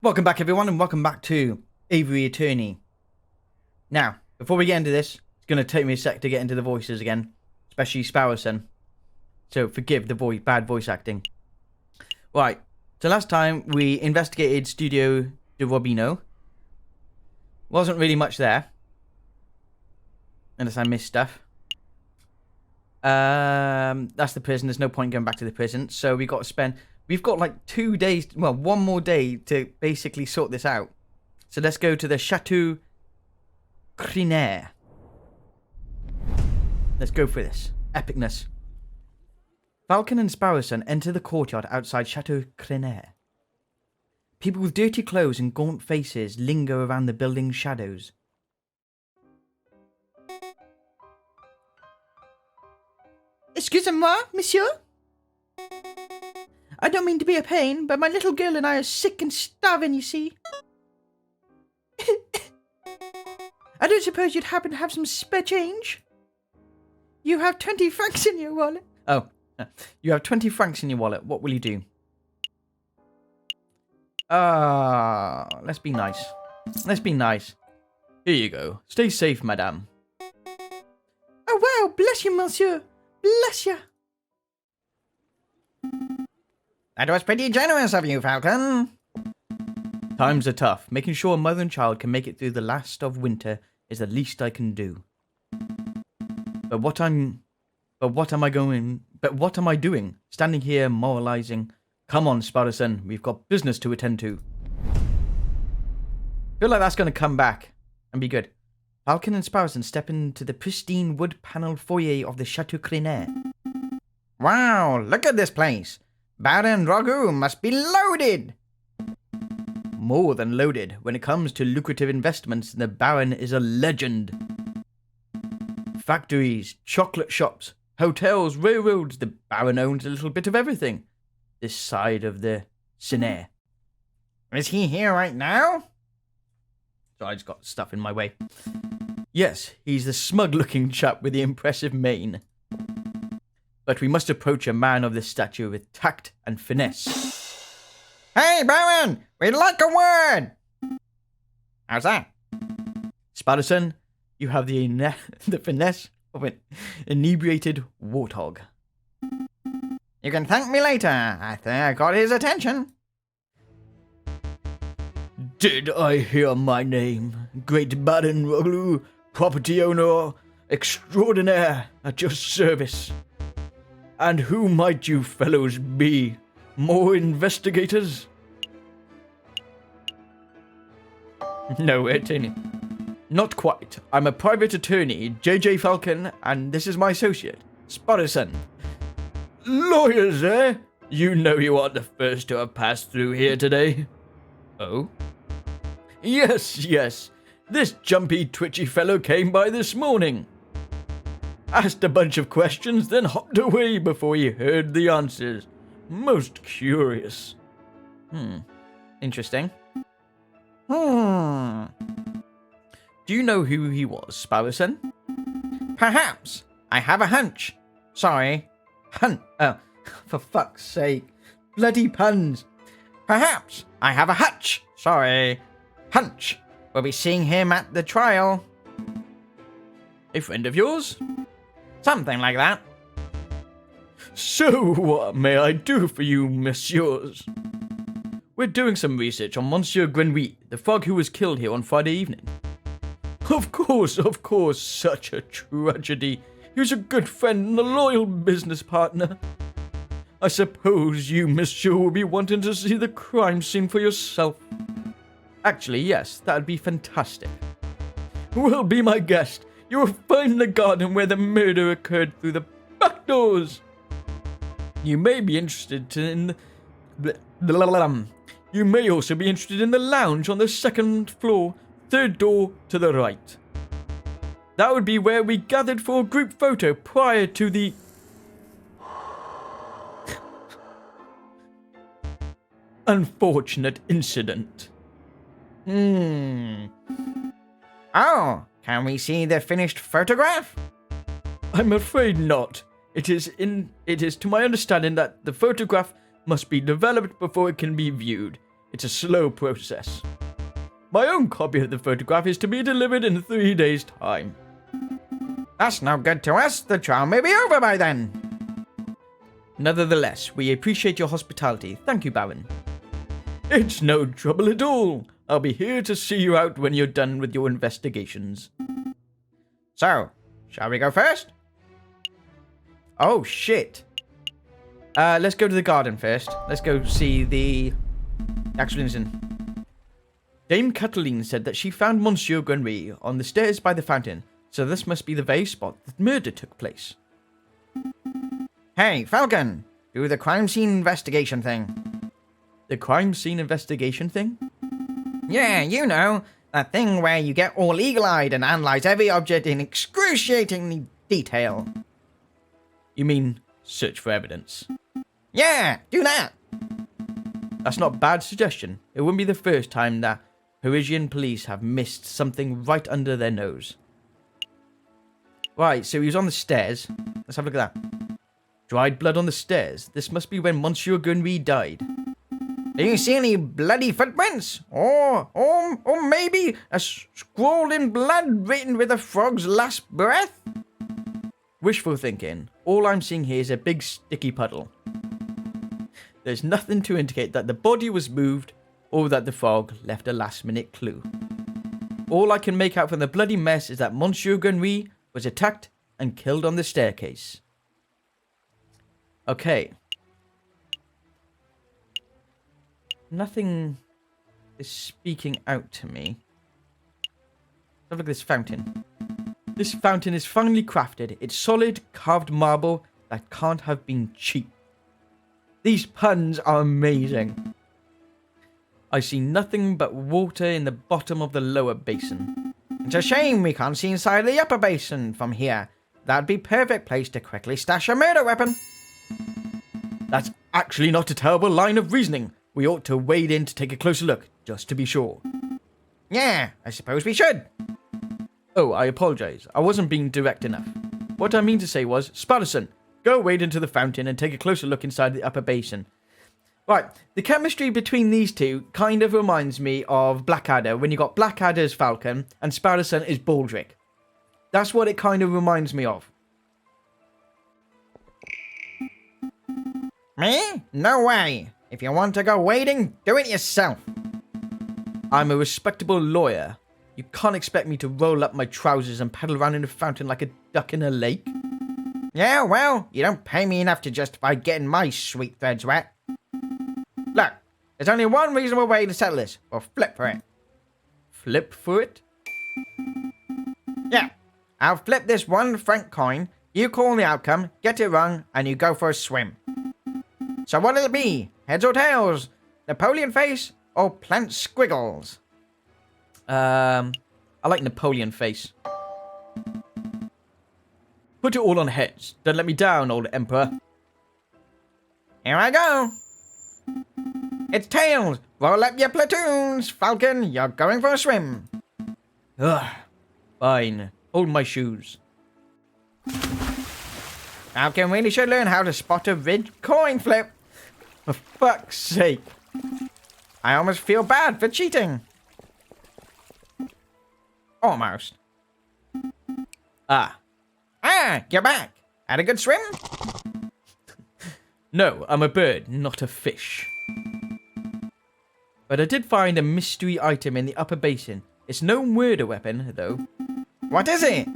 Welcome back, everyone, and welcome back to Aviary Attorney. Now, before we get into this, it's going to take me a sec to get into the voices again, especially Sparrowson. So forgive the bad voice acting. Right, so last time we investigated Studio de Robino. Wasn't really much there, unless I missed stuff. That's the prison. There's no point going back to the prison, so we got to spend. We've got like 2 days, well, one more day to basically sort this out. So let's go to the Chateau Crinaire. Let's go for this. Epicness. Falcon and Sparrowson enter the courtyard outside Chateau Crinaire. People with dirty clothes and gaunt faces linger around the building's shadows. Excusez-moi, monsieur? I don't mean to be a pain, but my little girl and I are sick and starving, you see. I don't suppose you'd happen to have some spare change? You have 20 francs in your wallet. Oh, you have 20 francs in your wallet. What will you do? Let's be nice. Let's be nice. Here you go. Stay safe, madame. Oh, wow. Bless you, monsieur. Bless you. That was pretty generous of you, Falcon. Times are tough. Making sure a mother and child can make it through the last of winter is the least I can do. But what am I doing? Standing here moralizing. Come on, Sparrowson. We've got business to attend to. Feel like that's going to come back and be good. Falcon and Sparrowson step into the pristine wood-paneled foyer of the Chateau Crinaire. Wow, look at this place. Baron Ragu must be loaded! More than loaded. When it comes to lucrative investments, the Baron is a legend. Factories, chocolate shops, hotels, railroads, the Baron owns a little bit of everything. This side of the Crinaire. Is he here right now? So I just got stuff in my way. Yes, he's the smug-looking chap with the impressive mane. But we must approach a man of this stature with tact and finesse. Hey, Baron! We'd like a word! How's that? Sparrowson, you have the finesse of an inebriated warthog. You can thank me later. I think I got his attention. Did I hear my name? Great Baron Roglu, property owner extraordinaire at your service. And who might you fellows be? More investigators? No, attorney. Not quite. I'm a private attorney, Jayjay Falcon, and this is my associate, Sparrowson. Lawyers, eh? You know you aren't the first to have passed through here today. Oh? Yes. This jumpy, twitchy fellow came by this morning. Asked a bunch of questions, then hopped away before he heard the answers. Most curious. Interesting. Do you know who he was, Sparrowson? Perhaps. I have a hunch. Sorry. Oh, for fuck's sake. Bloody puns. Perhaps. I have a hutch. Sorry. Hunch. We'll be seeing him at the trial. A friend of yours? Something like that. So, what may I do for you, messieurs? We're doing some research on Monsieur Grenouille, the frog who was killed here on Friday evening. Of course, such a tragedy. He was a good friend and a loyal business partner. I suppose you, monsieur, will be wanting to see the crime scene for yourself. Actually, yes, that'd be fantastic. Well, be my guest. You will find the garden where the murder occurred through the back doors. You may be interested in You may also be interested in the lounge on the second floor, third door to the right. That would be where we gathered for a group photo prior to the... unfortunate incident. Oh, can we see the finished photograph? I'm afraid not. It is to my understanding that the photograph must be developed before it can be viewed. It's a slow process. My own copy of the photograph is to be delivered in 3 days' time. That's no good to us. The trial may be over by then. Nevertheless, we appreciate your hospitality. Thank you, Baron. It's no trouble at all. I'll be here to see you out when you're done with your investigations. So, shall we go first? Oh, shit. Let's go to the garden first. Let's go see the actual incident. Dame Cataline said that she found Monsieur Jayjay on the stairs by the fountain, so this must be the very spot that murder took place. Hey, Falcon! Do the crime scene investigation thing. The crime scene investigation thing? Yeah, you know, that thing where you get all eagle-eyed and analyze every object in excruciating detail. You mean search for evidence? Yeah, do that! That's not a bad suggestion. It wouldn't be the first time that Parisian police have missed something right under their nose. Right, so he was on the stairs. Let's have a look at that. Dried blood on the stairs. This must be when Monsieur Jayjay died. Do you see any bloody footprints? Or maybe a scroll in blood written with a frog's last breath? Wishful thinking. All I'm seeing here is a big sticky puddle. There's nothing to indicate that the body was moved or that the frog left a last-minute clue. All I can make out from the bloody mess is that Monsieur Jayjay was attacked and killed on the staircase. Okay. Nothing is speaking out to me. Have a look at this fountain. This fountain is finely crafted. It's solid, carved marble that can't have been cheap. These puns are amazing. I see nothing but water in the bottom of the lower basin. It's a shame we can't see inside the upper basin from here. That'd be perfect place to quickly stash a murder weapon. That's actually not a terrible line of reasoning. We ought to wade in to take a closer look, just to be sure. Yeah, I suppose we should. Oh, I apologize. I wasn't being direct enough. What I mean to say was, Sparrowson, go wade into the fountain and take a closer look inside the upper basin. Right, the chemistry between these two kind of reminds me of Blackadder, when you got Blackadder as Falcon and Sparrowson is Baldric. That's what it kind of reminds me of. Me? No way. If you want to go wading, do it yourself. I'm a respectable lawyer. You can't expect me to roll up my trousers and paddle around in a fountain like a duck in a lake. Yeah, well, you don't pay me enough to justify getting my sweet threads wet. Look, there's only one reasonable way to settle this. We'll flip for it. Flip for it? Yeah, I'll flip this 1 franc coin. You call the outcome, get it wrong, and you go for a swim. So what'll it be? Heads or tails? Napoleon face or plant squiggles? I like Napoleon face. Put it all on heads. Don't let me down, old emperor. Here I go. It's tails. Roll up your platoons, Falcon. You're going for a swim. Ugh. Fine. Hold my shoes. Falcon really should learn how to spot a rigged coin flip. For fuck's sake. I almost feel bad for cheating. Almost. Ah, you're back. Had a good swim? no, I'm a bird, not a fish. But I did find a mystery item in the upper basin. It's no murder weapon, though. What is it?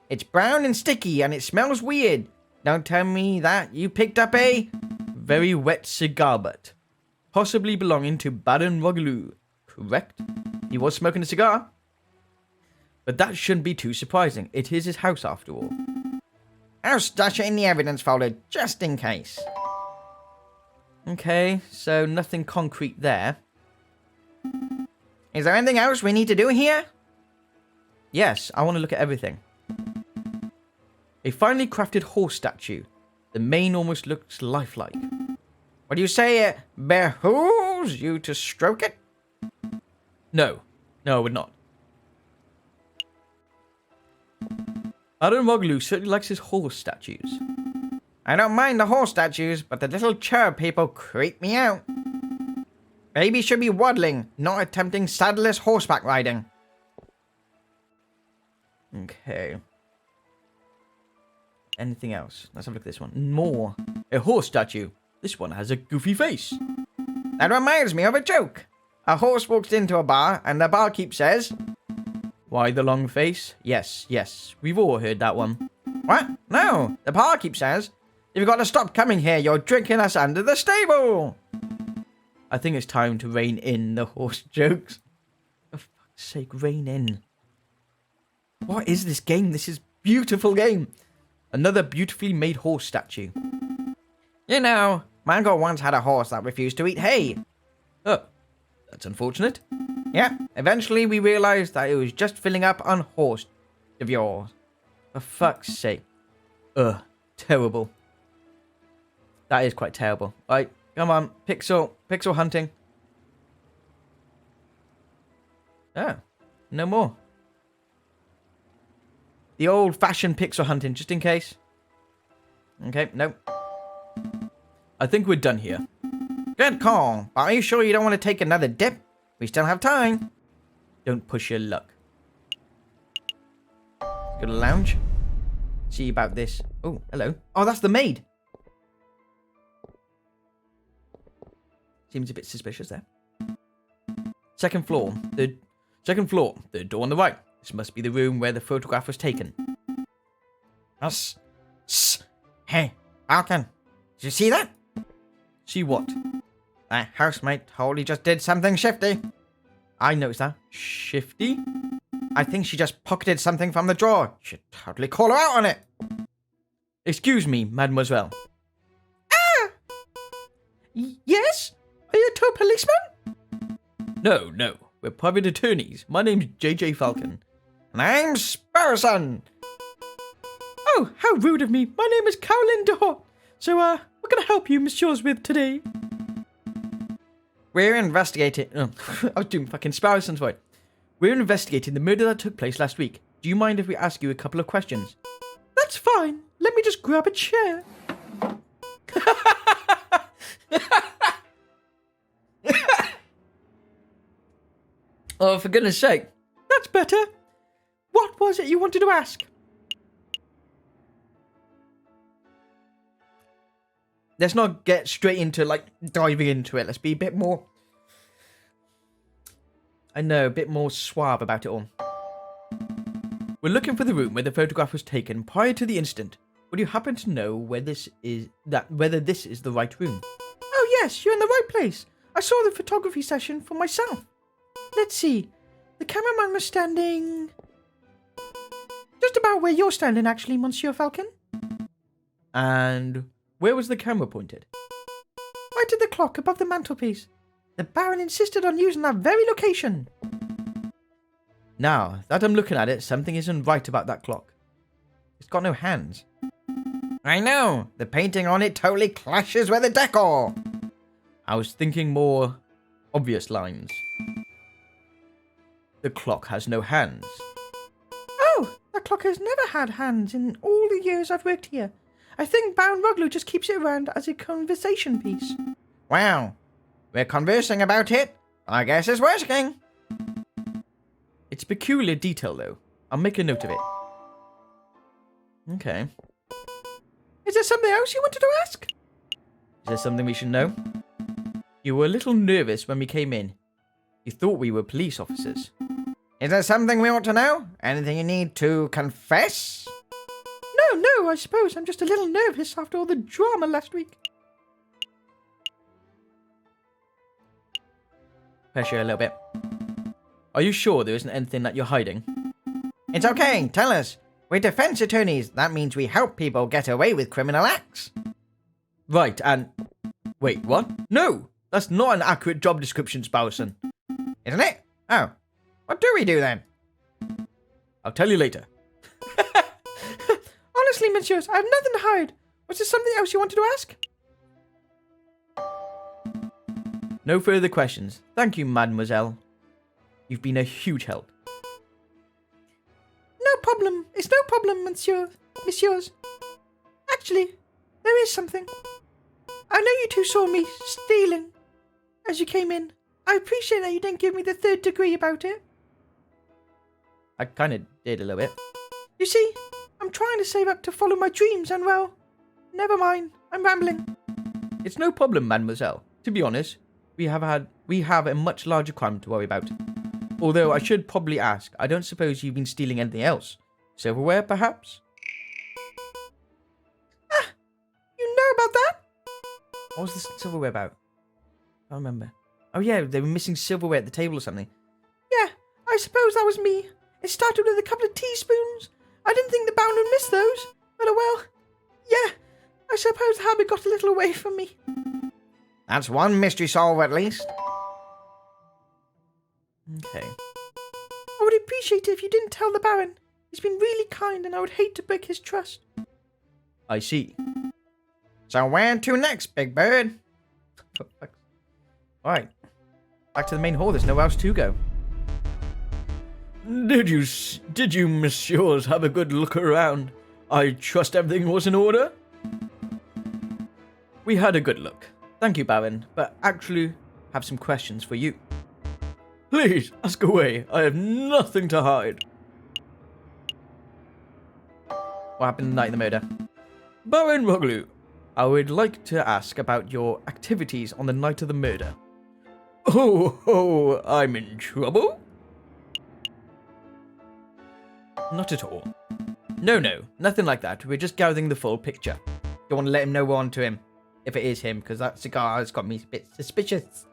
It's brown and sticky and it smells weird. Don't tell me that you picked up a... very wet cigar butt. Possibly belonging to Baron Rogaloo. Correct? He was smoking a cigar. But that shouldn't be too surprising. It is his house after all. I'll stash it in the evidence folder just in case. Okay, so nothing concrete there. Is there anything else we need to do here? Yes, I want to look at everything. A finely crafted horse statue. The mane almost looks lifelike. Would you say it behooves you to stroke it? No, I would not. Baron Rogaloo certainly likes his horse statues. I don't mind the horse statues, but the little cherub people creep me out. Baby should be waddling, not attempting saddleless horseback riding. Okay. Anything else? Let's have a look at this one. More. A horse statue. This one has a goofy face. That reminds me of a joke. A horse walks into a bar and the barkeep says, Why the long face? Yes, yes. We've all heard that one. What? No. The barkeep says, you've got to stop coming here. You're drinking us under the stable. I think it's time to rein in the horse jokes. For fuck's sake, rein in. What is this game? This is a beautiful game. Another beautifully made horse statue. You know, Mango once had a horse that refused to eat hay. Oh, that's unfortunate. Yeah, eventually we realized that it was just filling up on horse of yours. For fuck's sake. Ugh, terrible. That is quite terrible. Right, come on, pixel hunting. Oh, no more. The old-fashioned pixel hunting, just in case. Okay, nope. I think we're done here. Good call. But are you sure you don't want to take another dip? We still have time. Don't push your luck. Go to the lounge. See about this. Oh, hello. Oh, that's the maid. Seems a bit suspicious there. Second floor. Second floor. Third door on the right. This must be the room where the photograph was taken. Hey, Falcon. Did you see that? See what? That housemate totally just did something shifty. I noticed that. Shifty? I think she just pocketed something from the drawer. You should totally call her out on it. Excuse me, mademoiselle. Ah! Yes? Are you a tow policeman? No. We're private attorneys. My name's Jayjay Falcon. And I'm Sparrowson. Oh, how rude of me. My name is Caroline DeHart. So, what can I help you, messieurs, with today? We're investigating... Oh, I was doing fucking Sparrowson's voice. We're investigating the murder that took place last week. Do you mind if we ask you a couple of questions? That's fine. Let me just grab a chair. Oh, for goodness sake. That's better. What was it you wanted to ask? Let's not get straight into, diving into it. Let's be a bit more... I know, a bit more suave about it all. We're looking for the room where the photograph was taken prior to the incident. Would you happen to know whether this is the right room? Oh yes, you're in the right place. I saw the photography session for myself. Let's see. The cameraman was standing... just about where you're standing, actually, Monsieur Falcon. And where was the camera pointed? Right at the clock above the mantelpiece. The Baron insisted on using that very location. Now, that I'm looking at it, something isn't right about that clock. It's got no hands. I know. The painting on it totally clashes with the decor. I was thinking more obvious lines. The clock has no hands. Oh, that clock has never had hands in all the years I've worked here. I think Baron Ruglu just keeps it around as a conversation piece. Wow. We're conversing about it. I guess it's working. It's a peculiar detail, though. I'll make a note of it. Okay. Is there something else you wanted to ask? Is there something we should know? You were a little nervous when we came in. You thought we were police officers. Is there something we ought to know? Anything you need to confess? No, I suppose I'm just a little nervous after all the drama last week. Pressure a little bit. Are you sure there isn't anything that you're hiding? It's okay, tell us. We're defense attorneys. That means we help people get away with criminal acts. Right, and... Wait, what? No! That's not an accurate job description, Sparrowson. Isn't it? Oh. What do we do then? I'll tell you later. Honestly, messieurs, I have nothing to hide. Was there something else you wanted to ask? No further questions. Thank you, mademoiselle. You've been a huge help. No problem. It's no problem, messieurs. Actually, there is something. I know you two saw me stealing as you came in. I appreciate that you didn't give me the third degree about it. I kind of did a little bit. You see, I'm trying to save up to follow my dreams, and well, never mind. I'm rambling. It's no problem, mademoiselle. To be honest, we have a much larger crime to worry about. Although I should probably ask, I don't suppose you've been stealing anything else? Silverware, perhaps? Ah, you know about that? What was the silverware about? I don't remember. Oh yeah, they were missing silverware at the table or something. Yeah, I suppose that was me. It started with a couple of teaspoons. I didn't think the Baron would miss those. But oh well. Yeah, I suppose the habit got a little away from me. That's one mystery solved at least. Okay. I would appreciate it if you didn't tell the Baron. He's been really kind and I would hate to break his trust. I see. So where to next, Big Bird? Alright. Back to the main hall. There's nowhere else to go. Did you, messieurs, have a good look around? I trust everything was in order? We had a good look. Thank you, Baron, but actually have some questions for you. Please, ask away. I have nothing to hide. What happened the night of the murder? Baron Roglu, I would like to ask about your activities on the night of the murder. Oh, I'm in trouble? Not at all. No, nothing like that. We're just gathering the full picture. Don't want to let him know we're on to him. If it is him, because that cigar has got me a bit suspicious.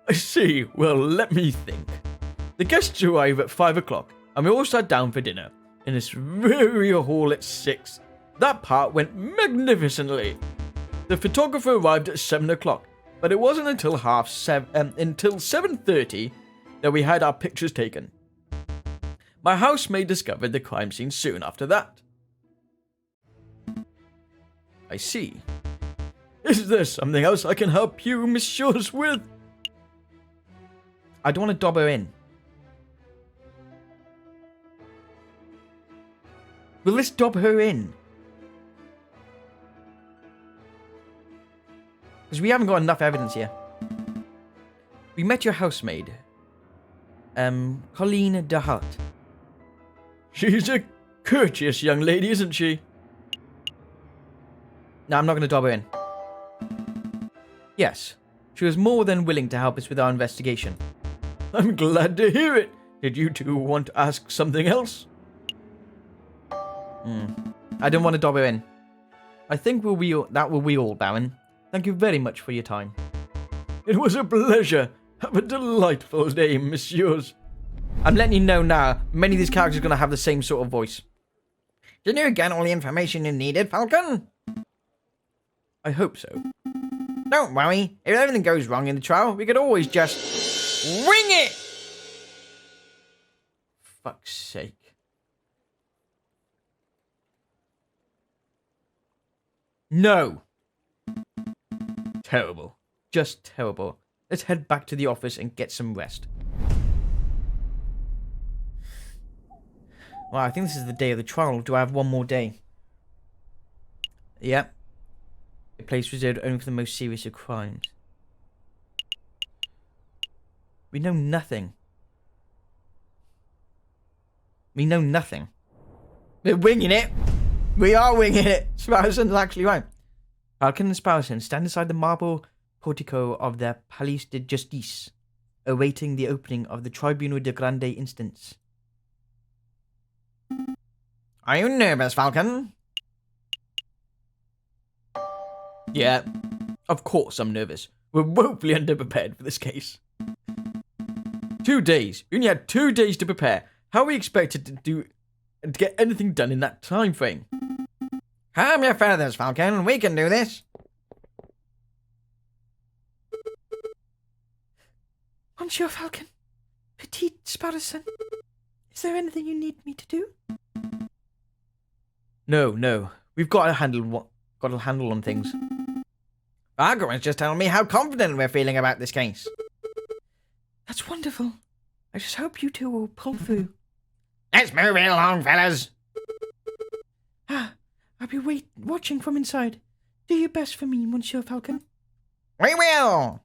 I see. Well, let me think. The guests arrive at 5 o'clock, and we all sat down for dinner in this very hall at 6. That part went magnificently. The photographer arrived at 7 o'clock, but it wasn't until 7:30 that we had our pictures taken. My housemaid discovered the crime scene soon after that. I see. Is there something else I can help you, messieurs, with? I don't want to dob her in. Will this dob her in? Because we haven't got enough evidence here. We met your housemaid. Colleen DeHart. She's a courteous young lady, isn't she? No, I'm not going to dob her in. Yes, she was more than willing to help us with our investigation. I'm glad to hear it. Did you two want to ask something else? I don't want to dob her in. I think that will be all, Baron. Thank you very much for your time. It was a pleasure. Have a delightful day, messieurs. I'm letting you know now, many of these characters are going to have the same sort of voice. Did you get all the information you needed, Falcon? I hope so. Don't worry. If anything goes wrong in the trial, we could always just wing it! Fuck's sake. No! Terrible. Just terrible. Let's head back to the office and get some rest. Well, I think this is the day of the trial. Do I have one more day? Yep. A place reserved only for the most serious of crimes. We know nothing. We know nothing. We're winging it. We are winging it. Sparrowson's actually right. Falcon and Sparrowson stand inside the marble portico of their Palais de Justice, awaiting the opening of the Tribunal de Grande Instance. Are you nervous, Falcon? Yeah, of course I'm nervous. We're woefully underprepared for this case. 2 days. We only had 2 days to prepare. How are we expected to get anything done in that time frame? Calm your feathers, Falcon. We can do this. Monsieur Falcon, Petite Sparrowson, is there anything you need me to do? No. We've got a handle on things. Margaret's just telling me how confident we're feeling about this case. That's wonderful. I just hope you two will pull through. Let's move it along, fellas. I'll be watching from inside. Do your best for me, Monsieur Falcon. We will.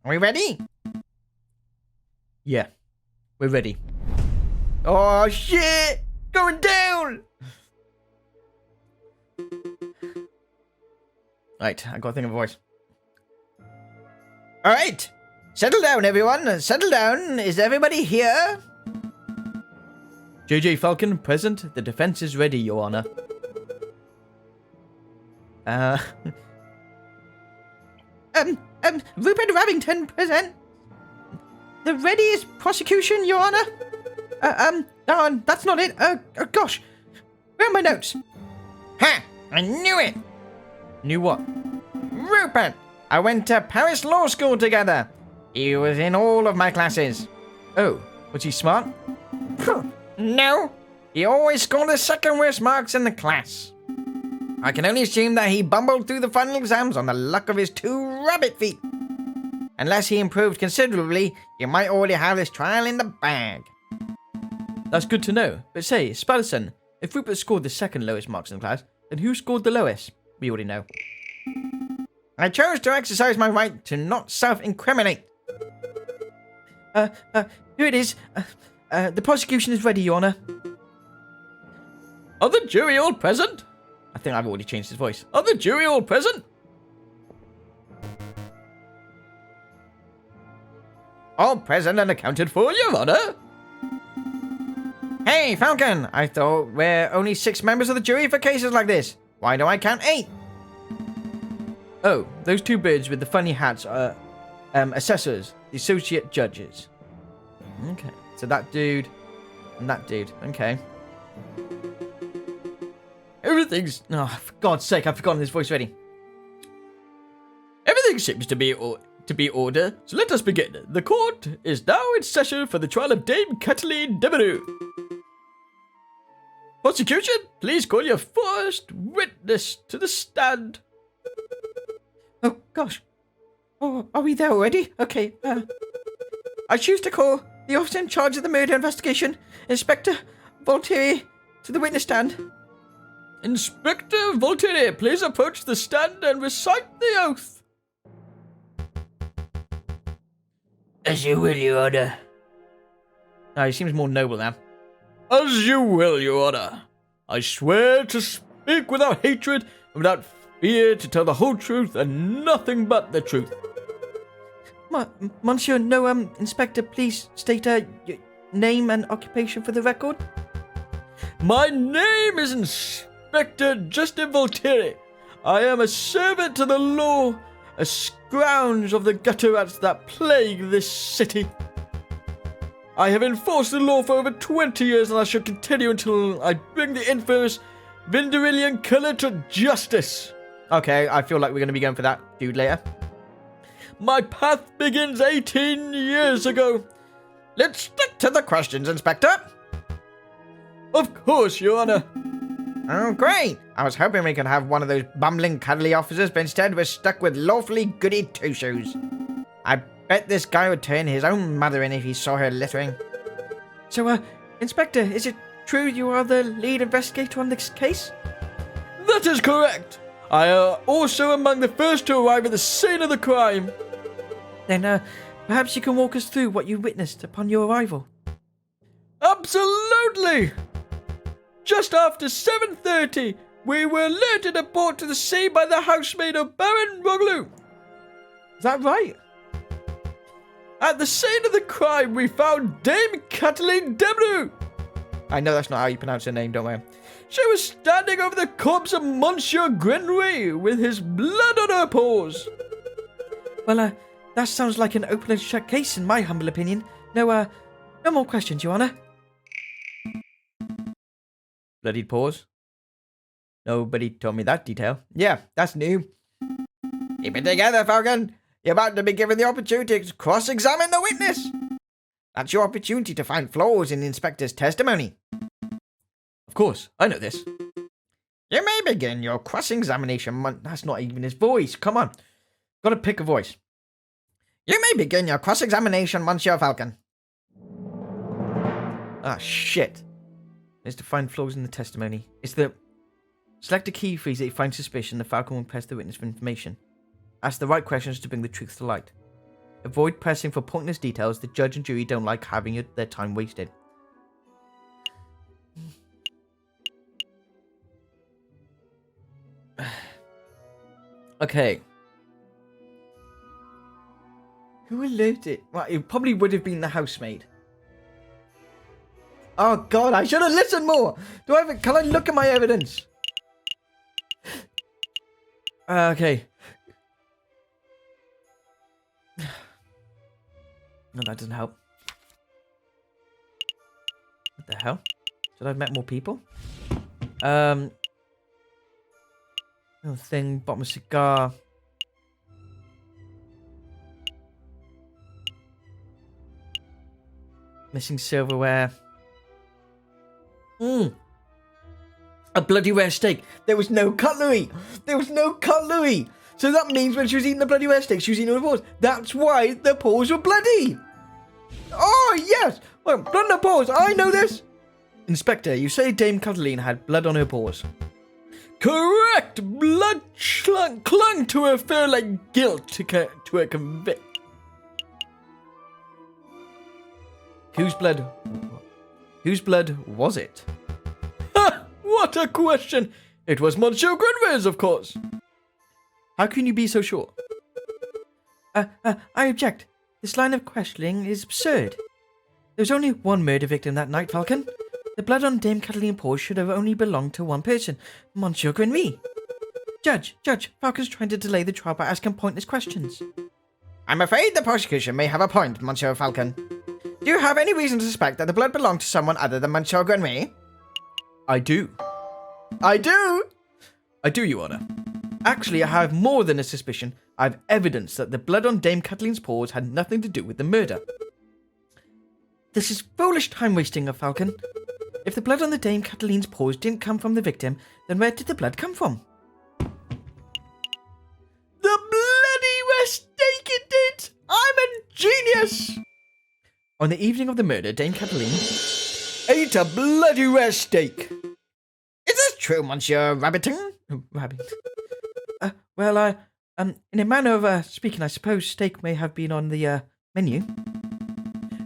Are we ready? Yeah, we're ready. Oh, shit! Going down! Right, I gotta think of a voice. All right. Settle down, everyone. Settle down. Is everybody here? Jayjay Falcon, present. The defense is ready, Your Honor. Rupert Rabington, present. The readiest prosecution, Your Honor. No, that's not it. Gosh. Where are my notes? Ha! I knew it. Knew what? Rupert. I went to Paris Law School together. He was in all of my classes. Oh, was he smart? No. He always scored the second worst marks in the class. I can only assume that he bumbled through the final exams on the luck of his 2 rabbit feet. Unless he improved considerably, you might already have this trial in the bag. That's good to know. But say, Sparrowson, if Rupert scored the second lowest marks in the class, then who scored the lowest? We already know. I chose to exercise my right to not self-incriminate. Here it is. The prosecution is ready, Your Honor. Are the jury all present? I think I've already changed his voice. Are the jury all present? All present and accounted for, Your Honor. Hey, Falcon, I thought we're only 6 members of the jury for cases like this. Why do I count 8? Oh, those 2 birds with the funny hats are assessors, the associate judges. Okay, so that dude and that dude. Okay. Everything's... Oh, for God's sake, I've forgotten his voice already. Everything seems to be order, so let us begin. The court is now in session for the trial of Dame Kathleen Devereux. Prosecution, please call your first witness to the stand. Oh, gosh. Oh, are we there already? Okay, I choose to call the officer in charge of the murder investigation, Inspector Voltaire, to the witness stand. Inspector Voltaire, please approach the stand and recite the oath. As you will, Your Honor. Oh, he seems more noble now. As you will, Your Honor. I swear to speak without hatred and without fear, to tell the whole truth and nothing but the truth. Monsieur, no, Inspector, please state your name and occupation for the record. My name is Inspector Justin Voltaire. I am a servant to the law, a scrounge of the gutter rats that plague this city. I have enforced the law for over 20 years, and I shall continue until I bring the infamous Vinderillion killer to justice. Okay, I feel like we're going to be going for that dude later. My path begins 18 years ago. Let's stick to the questions, Inspector. Of course, Your Honor. Oh, great. I was hoping we could have one of those bumbling cuddly officers, but instead we're stuck with lawfully goody two-shoes. I bet this guy would turn his own mother in if he saw her littering. So, Inspector, is it true you are the lead investigator on this case? That is correct. I am also among the first to arrive at the scene of the crime. Then, perhaps you can walk us through what you witnessed upon your arrival. Absolutely! Just after 7:30, we were alerted and brought to the scene by the housemaid of Baron Ruglu. Is that right? At the scene of the crime, we found Dame Kathleen Devereux. I know that's not how you pronounce her name, don't worry. She was standing over the corpse of Monsieur Grenouille with his blood on her paws. Well, that sounds like an open and shut case in my humble opinion. No more questions, Your Honor. Bloodied paws? Nobody told me that detail. Yeah, that's new. Keep it together, Falcon. You're about to be given the opportunity to cross-examine the witness. That's your opportunity to find flaws in the inspector's testimony. Of course, I know this. You may begin your cross-examination. That's not even his voice. Come on. Gotta pick a voice. You may begin your cross-examination, Monsieur Falcon. Ah, shit. Is to find flaws in the testimony. It's the... Select a key phrase that you find suspicion. The Falcon will press the witness for information. Ask the right questions to bring the truth to light. Avoid pressing for pointless details. The judge and jury don't like having their time wasted. Okay. Who alerted? Well, it probably would have been the housemaid. Oh God, I should have listened more. Can I look at my evidence? Okay. No, that doesn't help. What the hell? Should I have met more people? Little thing, bottom of cigar. Missing silverware. A bloody rare steak. There was no cutlery. There was no cutlery. So that means when she was eating the bloody rare steak, she was eating her paws. That's why the paws were bloody. Oh, yes. Well, blood on her paws. I know this. Inspector, you say Dame Cuddleen had blood on her paws. Correct. Blood clung to her fur like guilt to her convict. Whose blood was it? Ha! What a question! It was Monsieur Grenville's, of course. How can you be so sure? I object. This line of questioning is absurd. There was only one murder victim that night, Falcon. The blood on Dame Cataline paws should have only belonged to one person, Monsieur Grenville. Judge, Falcon's trying to delay the trial by asking pointless questions. I'm afraid the prosecution may have a point, Monsieur Falcon. Do you have any reason to suspect that the blood belonged to someone other than Monsieur Grenville? I do, Your Honour. Actually, I have more than a suspicion. I have evidence that the blood on Dame Cataline's paws had nothing to do with the murder. This is foolish time wasting of Falcon. If the blood on the Dame Cataline's paws didn't come from the victim, then where did the blood come from? The bloody mistake it did! I'm a genius! On the evening of the murder, Dame Cataline ate a bloody rare steak. Is this true, Monsieur Rabbiting? Rabbit. Well, in a manner of speaking, I suppose steak may have been on the menu.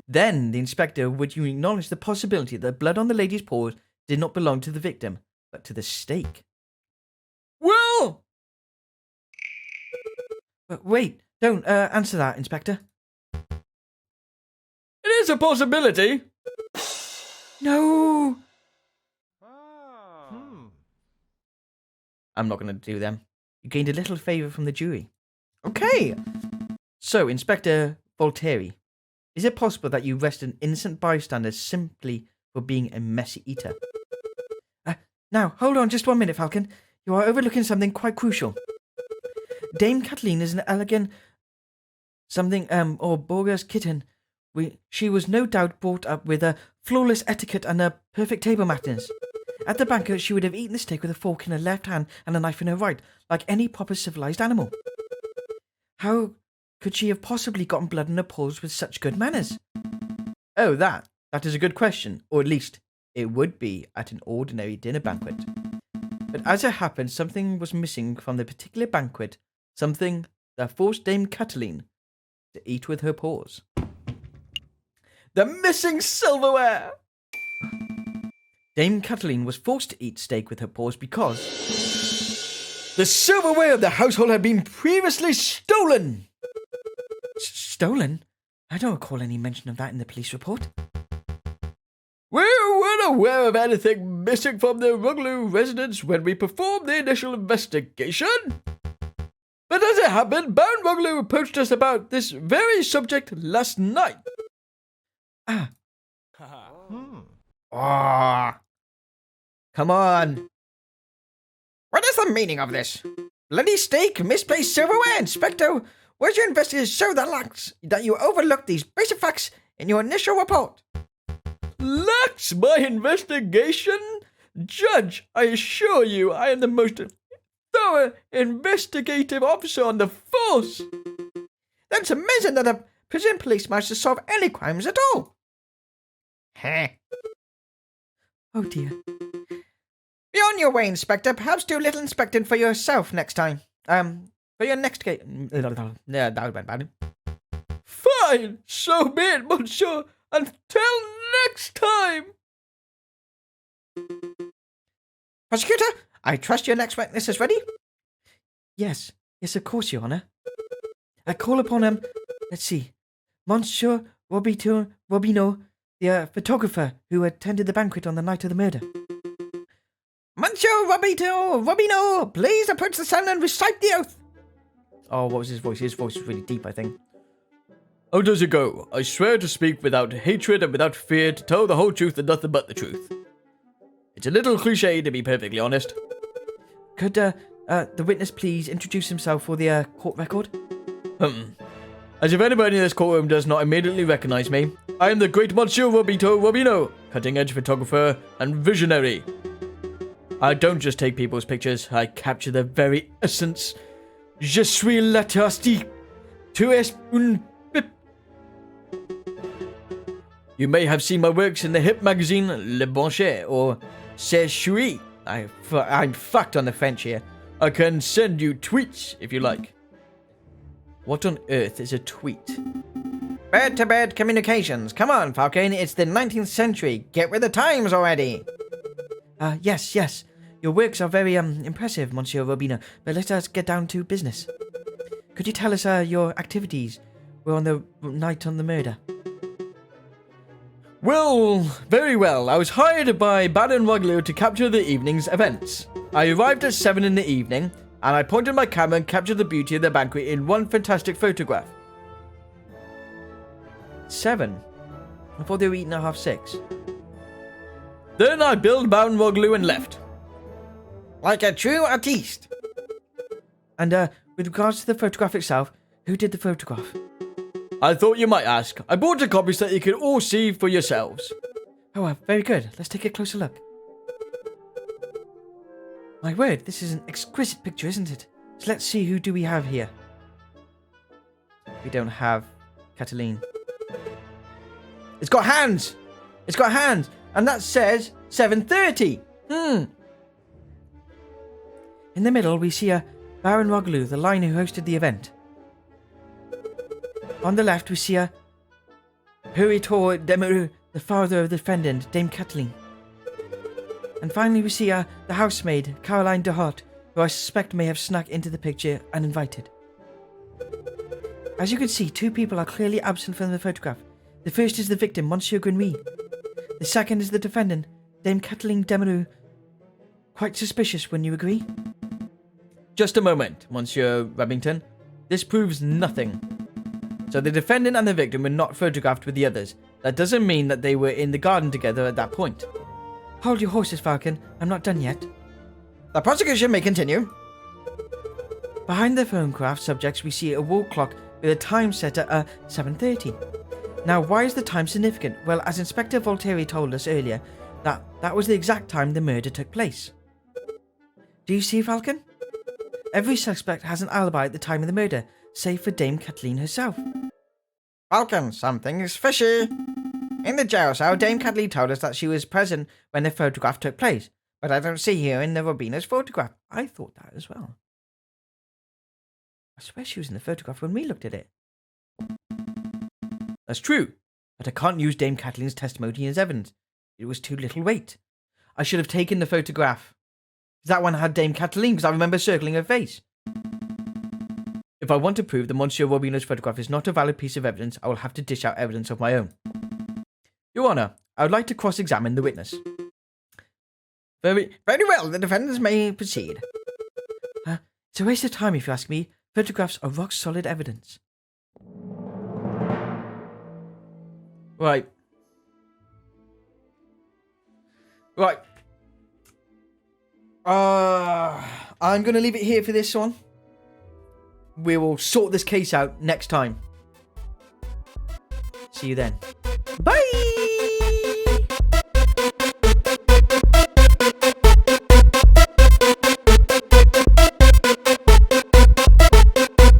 Then the inspector, would you acknowledge the possibility that the blood on the lady's paws did not belong to the victim, but to the steak? Well, wait, don't answer that, Inspector. It is a possibility. No. I'm not going to do them. You gained a little favour from the jury. Okay. So, Inspector Voltaire, is it possible that you arrested an innocent bystander simply for being a messy eater? Now, hold on just 1 minute, Falcon. You are overlooking something quite crucial. Dame Cataline is an elegant or bourgeois kitten. She was no doubt brought up with a flawless etiquette and a perfect table manners. At the banquet, she would have eaten the steak with a fork in her left hand and a knife in her right, like any proper civilized animal. How could she have possibly gotten blood in her paws with such good manners? Oh, that is a good question, or at least it would be at an ordinary dinner banquet. But as it happened, something was missing from the particular banquet, something that forced Dame Cataline to eat with her paws. The missing silverware! Dame Cataline was forced to eat steak with her paws because the silverware of the household had been previously stolen! Stolen? I don't recall any mention of that in the police report. We weren't aware of anything missing from the Rugloo residence when we performed the initial investigation. But as it happened, Baron Rugloo approached us about this very subject last night. Come on. What is the meaning of this? Bloody steak, misplaced silverware, Inspector. Where's your investigation so that you overlooked these basic facts in your initial report? Lacks my investigation? Judge, I assure you I am the most thorough investigative officer on the force. That's amazing that a prison police managed to solve any crimes at all. Oh dear. Be on your way, Inspector. Perhaps do a little inspecting for yourself next time. For your next case. Yeah, that would be bad. Fine, so be it, monsieur. Until next time. Prosecutor, I trust your next witness is ready. Yes, of course, Your Honour. I call upon let's see, Monsieur Robino, the photographer who attended the banquet on the night of the murder. Monsieur Robino, please approach the stand and recite the oath. Oh, what was his voice? His voice was really deep, I think. How does it go? I swear to speak without hatred and without fear, to tell the whole truth and nothing but the truth. It's a little cliche, to be perfectly honest. Could the witness please introduce himself for the court record? As if anybody in this courtroom does not immediately recognize me, I am the great Monsieur Robino, cutting-edge photographer and visionary. I don't just take people's pictures, I capture their very essence. Je suis l'artiste. Tu es un pip. You may have seen my works in the hip magazine Le Bancher or C'est Chui. I'm fucked on the French here. I can send you tweets if you like. What on earth is a tweet? Bed-to-bed communications. Come on, Falcon, it's the 19th century. Get with the times already. Yes. Your works are very impressive, Monsieur Robino, but let us get down to business. Could you tell us your activities were on the night on the murder? Well, very well. I was hired by Baron Roglio to capture the evening's events. I arrived at 7 in the evening, and I pointed my camera and captured the beauty of the banquet in one fantastic photograph. 7? I thought they were eating at 6:30. Then I billed Baron Roglio and left. Like a true artiste. And with regards to the photograph itself, who did the photograph? I thought you might ask. I bought a copy so that you could all see for yourselves. Oh, very good. Let's take a closer look. My word, this is an exquisite picture, isn't it? So let's see, who do we have here? We don't have Cataline. It's got hands. And that says 7:30. In the middle, we see Baron Roglio, the line who hosted the event. On the left, we see Huritor Demeru, the father of the defendant, Dame Cataline. And finally, we see the housemaid, Caroline de Hart, who I suspect may have snuck into the picture uninvited. As you can see, 2 people are clearly absent from the photograph. The first is the victim, Monsieur Grenouille. The second is the defendant, Dame Cataline Demeru. Quite suspicious, wouldn't you agree? Just a moment, Monsieur Remington. This proves nothing. So the defendant and the victim were not photographed with the others. That doesn't mean that they were in the garden together at that point. Hold your horses, Falcon. I'm not done yet. The prosecution may continue. Behind the photograph subjects, we see a wall clock with a time set at 7:30. Now, why is the time significant? Well, as Inspector Voltaire told us earlier, that was the exact time the murder took place. Do you see, Falcon? Every suspect has an alibi at the time of the murder, save for Dame Cataline herself. Falcon, something is fishy. In the jail cell, Dame Cataline told us that she was present when the photograph took place, but I don't see her in the Robino's photograph. I thought that as well. I swear she was in the photograph when we looked at it. That's true, but I can't use Dame Cataline's testimony as evidence. It was too little weight. I should have taken the photograph. That one had Dame Cataline, because I remember circling her face. If I want to prove that Monsieur Robino's photograph is not a valid piece of evidence, I will have to dish out evidence of my own. Your Honour, I would like to cross-examine the witness. Very well, the defendants may proceed. It's a waste of time if you ask me. Photographs are rock-solid evidence. Right. I'm going to leave it here for this one. We will sort this case out next time. See you then. Bye!